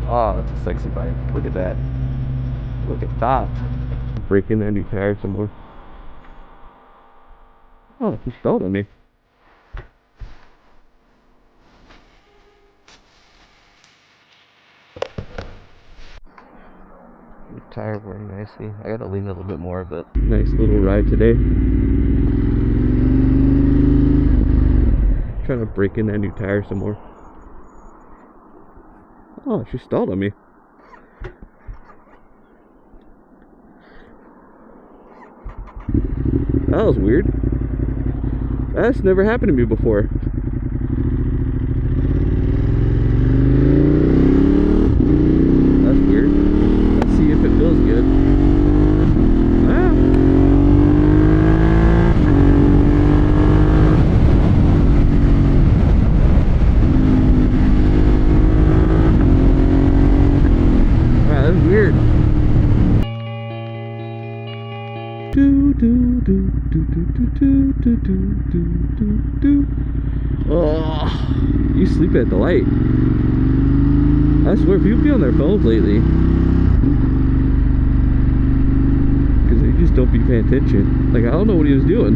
Oh, that's a sexy bike. Look at that. Look at that. Breaking that new tire some more. Oh, he stole on me. The tire wearing nicely. I gotta lean a little bit more, but nice little ride today. Trying to break in that new tire some more. Oh, she stalled on me. That was weird. That's never happened to me before. That's weird. Let's see if it feels good. Ah. Wow, that's weird. Oh, you sleep at the light. I swear, people be on their phones lately because they just don't be paying attention. Like, I don't know what he was doing.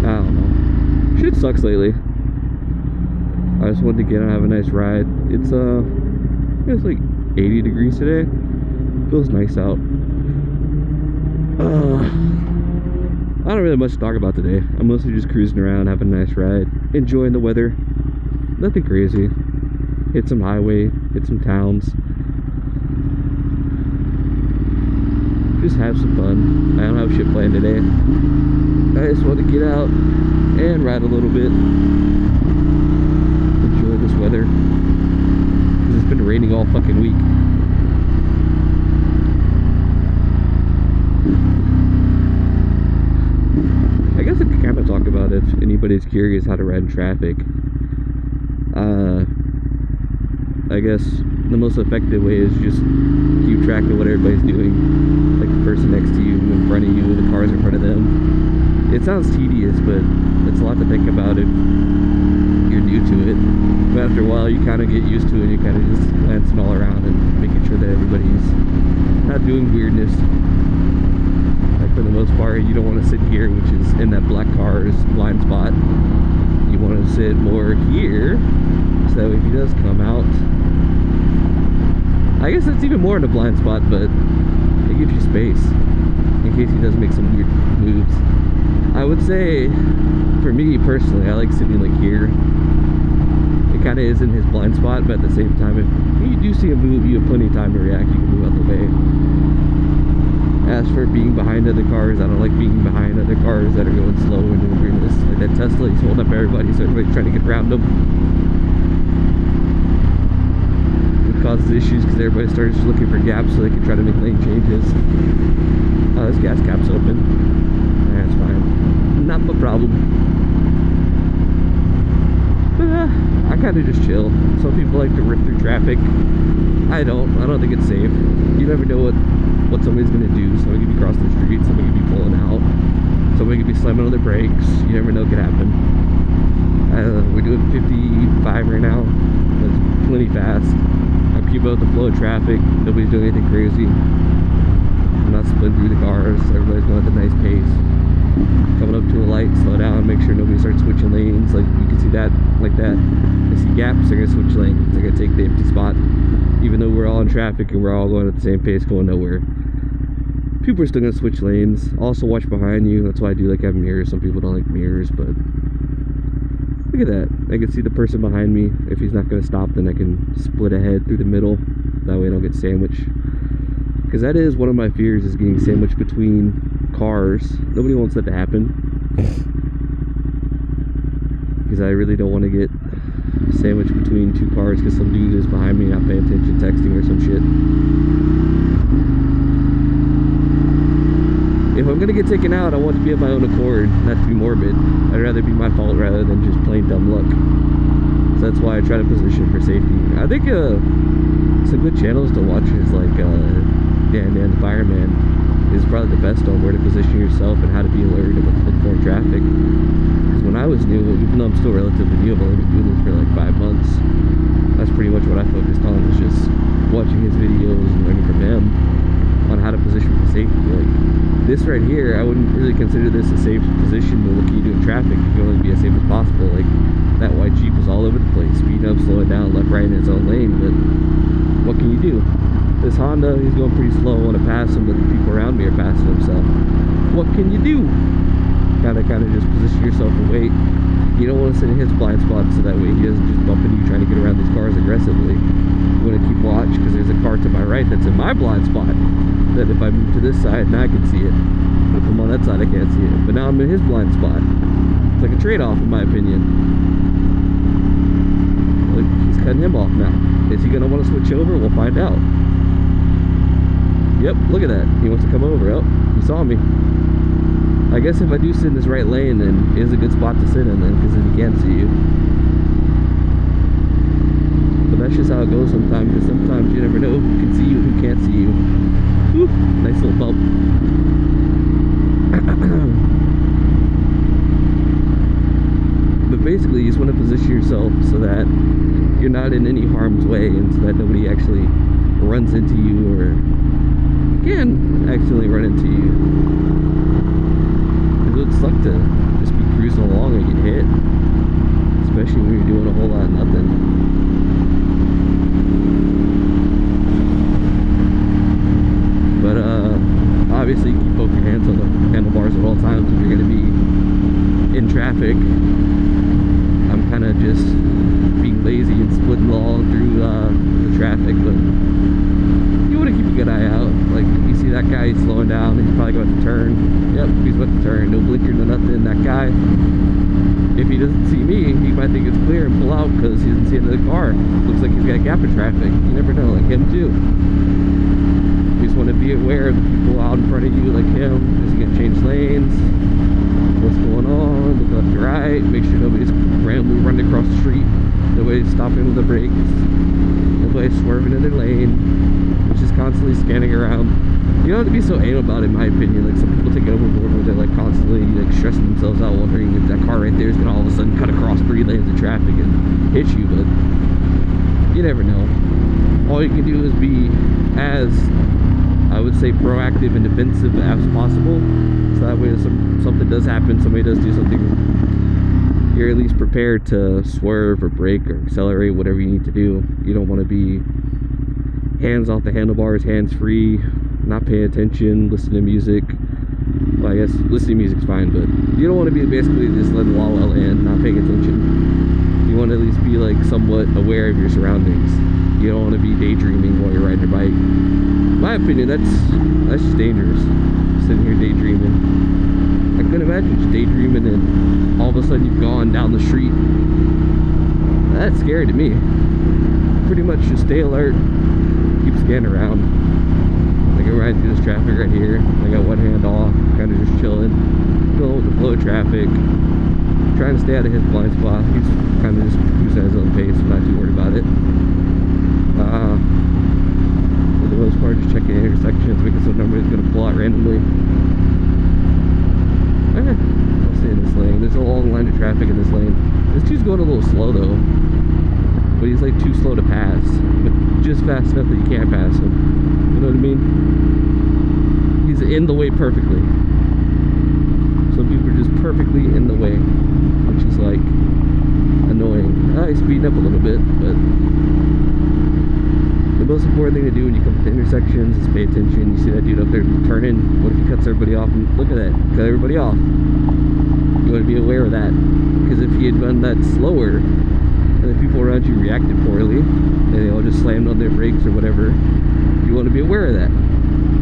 I don't know. Shit sucks lately. I just wanted to get out and have a nice ride. It's like 80 degrees today. Feels nice out. I don't really have much to talk about today. I'm mostly just cruising around, having a nice ride, enjoying the weather. Nothing crazy. Hit some highway, hit some towns. Just have some fun. I don't have shit planned today. I just want to get out and ride a little bit. Enjoy this weather. Because it's been raining all fucking week. I guess I could kind of talk about if anybody's curious how to ride in traffic. I guess the most effective way is just keep track of what everybody's doing. Like the person next to you, in front of you, the cars in front of them. It sounds tedious, but it's a lot to think about if you're new to it. But after a while, you kind of get used to it. You kind of just glancing all around and making sure that everybody's not doing weirdness. Like for the most part, you don't want to sit here, which is in that black car's blind spot. You want to sit more here, so if he does come out, I guess it's even more in a blind spot, but it gives you space in case he does make some weird moves. I would say, for me personally, I like sitting like here. It kind of is in his blind spot, but at the same time, if you do see a move, you have plenty of time to react. You can move out the way. As for being behind other cars, I don't like being behind other cars that are going slow and doing weirdness. Like that Tesla, he's holding up everybody, so everybody's trying to get around him. It causes issues because everybody starts looking for gaps so they can try to make lane changes. Oh, this gas cap's open. That's fine. Not a problem. But I kind of just chill. Some people like to rip through traffic. I don't think it's safe. You never know what somebody's gonna do. Somebody could be crossing the street, somebody could be pulling out, somebody could be slamming on their brakes. You never know what could happen. We're doing 55 right now. That's plenty fast. I'm keeping up with the flow of traffic. Nobody's doing anything crazy. I'm not splitting through the cars. Everybody's going at a nice pace. Coming up to a light, slow down, make sure nobody starts switching lanes. Like you can see that, like that. They see gaps, they're gonna switch lanes. They're gonna take the empty spot, even though we're all in traffic and we're all going at the same pace, going nowhere. People are still gonna switch lanes. Also watch behind you. That's why I do like having mirrors. Some people don't like mirrors, but look at that. I can see the person behind me. If he's not gonna stop, then I can split ahead through the middle. That way I don't get sandwiched. Because that is one of my fears, is getting sandwiched between cars. Nobody wants that to happen. Because I really don't want to get sandwiched between two cars because some dude is behind me not paying attention, texting or some shit. If I'm gonna get taken out, I want to be of my own accord, not to be morbid. I'd rather be my fault rather than just plain dumb luck. So that's why I try to position for safety. I think some good channels to watch is like Dan the Fireman is probably the best on where to position yourself and how to be alert and what to look for in traffic. Because when I was new, even though I'm still relatively new, I've only been doing this for like 5 months. This right here, I wouldn't really consider this a safe position to look at you doing traffic. You can only be as safe as possible. Like, that white Jeep was all over the place, speeding up, slowing down, left, right in its own lane, but what can you do? This Honda, he's going pretty slow. I want to pass him, but the people around me are passing him, so what can you do? Gotta kind of just position yourself and wait. You don't want to sit in his blind spot so that way he doesn't just bump into you trying to get around these cars aggressively. You want to keep watch because there's a car to my right that's in my blind spot, that if I move to this side, now I can see it. But if I'm on that side, I can't see it. But now I'm in his blind spot. It's like a trade-off, in my opinion. Look, he's cutting him off now. Is he going to want to switch over? We'll find out. Yep, look at that. He wants to come over. Oh, he saw me. I guess if I do sit in this right lane, then it is a good spot to sit in then, because then he can't see you. But that's just how it goes sometimes, because sometimes you never know who can see you, who can't see you. Whew, nice little bump. But basically, you just want to position yourself so that you're not in any harm's way, and so that nobody actually runs into you or can accidentally run into you. It would suck to just be cruising along and get hit, especially when you're doing a whole lot of nothing. But obviously keep both your hands on the handlebars at all times if you're going to be in traffic. I'm kind of just being lazy and splitting all through the traffic, but you want to keep a good eye out. Like, you see that guy, he's slowing down, he's probably about to turn. Yep, he's about to turn. No blinker, no nothing. That guy, if he doesn't see me, he might think it's clear and pull out because he doesn't see another car. Looks like he's got a gap in traffic. You never know, like him too. You just want to be aware of the people out in front of you, like him. Is he going to change lanes? What's going on? Look left to right. Make sure nobody's randomly running across the street. Nobody's stopping with the brakes. Nobody's swerving in their lane. Just constantly scanning around. You don't have to be so anal about it, in my opinion. Like, some people take it overboard where they're like constantly like stressing themselves out, wondering if that car right there is gonna all of a sudden cut across 3 lanes of traffic and hit you. But you never know. All you can do is be as, I would say, proactive and defensive as possible, so that way if something does happen, somebody does do something, you're at least prepared to swerve or brake or accelerate, whatever you need to do. You don't want to be hands off the handlebars, hands free, not paying attention, listening to music. Well, I guess listening to music's fine, but you don't want to be basically just letting la la land, not paying attention. You want to at least be like somewhat aware of your surroundings. You don't want to be daydreaming while you're riding your bike. In my opinion, that's just dangerous. Sitting here daydreaming. I couldn't imagine just daydreaming and all of a sudden you've gone down the street. That's scary to me. Pretty much just stay alert. Keep scanning around. Like, I'm riding through this traffic right here. I got one hand off, kind of just chilling, going with the flow of traffic, trying to stay out of his blind spot. He's kind of just cruising at his own pace. I'm not too worried about it. For the most part, just checking intersections, making some numbers going to pull out randomly. I'll stay in this lane. There's a long line of traffic in this lane. This dude's going a little slow though, but he's like too slow to pass, but just fast enough that you can't pass him. You know what I mean? He's in the way perfectly. Some people are just perfectly in the way, which is like annoying. He's speeding up a little bit, but the most important thing to do when you come to intersections is pay attention. You see that dude up there turning, what if he cuts everybody off? And look at that, cut everybody off. You want to be aware of that, because if he had done that slower, and the people around you reacted poorly, and they all just slammed on their brakes or whatever, you want to be aware of that.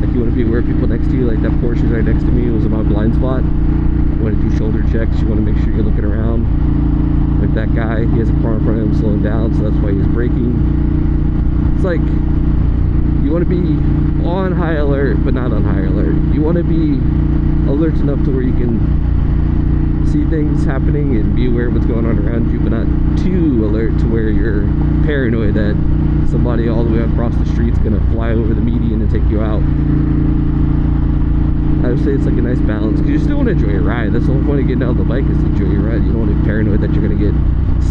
Like, you want to be aware of people next to you. Like that Porsche right next to me was in my blind spot. You want to do shoulder checks. You want to make sure you're looking around. Like that guy, he has a car in front of him slowing down, so that's why he's braking. It's like, you want to be on high alert, but not on high alert. You want to be alert enough to where you can see things happening and be aware of what's going on around you, but not too alert to where you're paranoid that somebody all the way across the street's gonna fly over the median and take you out. I would say it's like a nice balance, because you still want to enjoy your ride. That's the whole point of getting out of the bike, is to enjoy your ride. You don't want to be paranoid that you're gonna get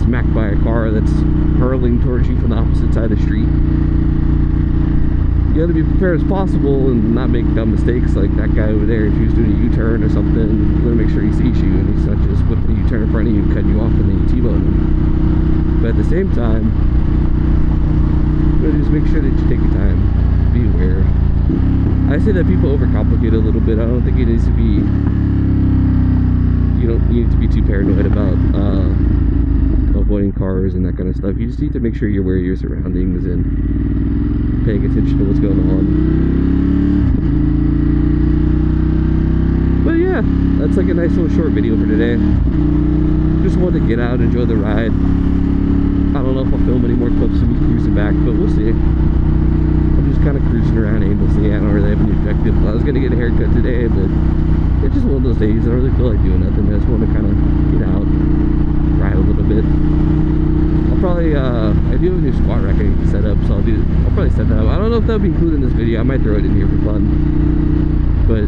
smacked by a car that's hurling towards you from the opposite side of the street. You you gotta be prepared as possible and not make dumb mistakes like that guy over there. If he was doing a U-turn or something, you gotta make sure he sees you and he's not just whipping a U-turn in front of you and cutting you off and then you T-bone him. But at the same time, you gotta just make sure that you take your time. Be aware. I say that people overcomplicate a little bit. I don't think it needs to be, you don't need to be too paranoid about avoiding cars and that kind of stuff. You just need to make sure you're aware of your surroundings and paying attention to what's going on. But yeah, that's like a nice little short video for today. Just wanted to get out, enjoy the ride. I don't know if I'll film any more clips of me cruising back, but we'll see. I'm just kind of cruising around aimlessly. I don't really have any objective. I was gonna get a haircut today, but it's just one of those days. I don't really feel like doing nothing. I just want to kind of get out, ride a little bit. I'll probably, I do have a new squat rack I need to set up, so I'll probably set that up. I don't know if that'll be included in this video. I might throw it in here for fun. But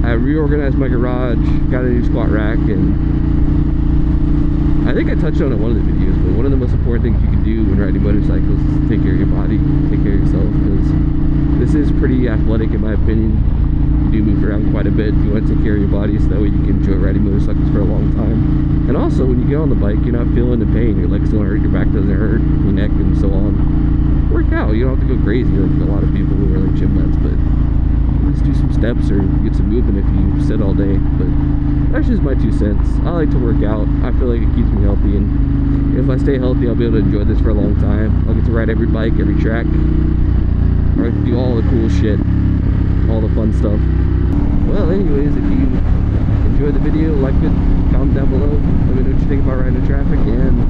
I reorganized my garage, got a new squat rack, and I think I touched on it in one of the videos, but one of the most important things you can do when riding motorcycles is take care of your body, take care of yourself, because this is pretty athletic in my opinion. You do move around quite a bit. You want to take care of your body so that way you can enjoy riding motorcycles for a long time. And also, when you get on the bike, you're not feeling the pain. Your legs don't hurt, your back doesn't hurt, your neck, and so on. Work out. You don't have to go crazy like a lot of people who are like gym nuts, but let's do some steps or get some movement if you sit all day. But that's just my 2 cents. I like to work out. I feel like it keeps me healthy, and if I stay healthy, I'll be able to enjoy this for a long time. I'll get to ride every bike, every track, or I can do all the cool shit, all the fun stuff. Well, anyways, if you enjoyed the video, like it, comment down below. Let me know what you think about riding in traffic, and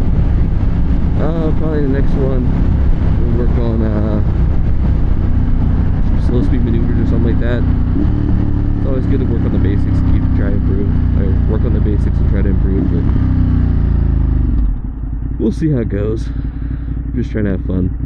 probably the next one we'll work on slow speed maneuvers or something like that. It's always good to work on the basics, try to improve. I work on the basics and try to improve, but we'll see how it goes. I'm just trying to have fun.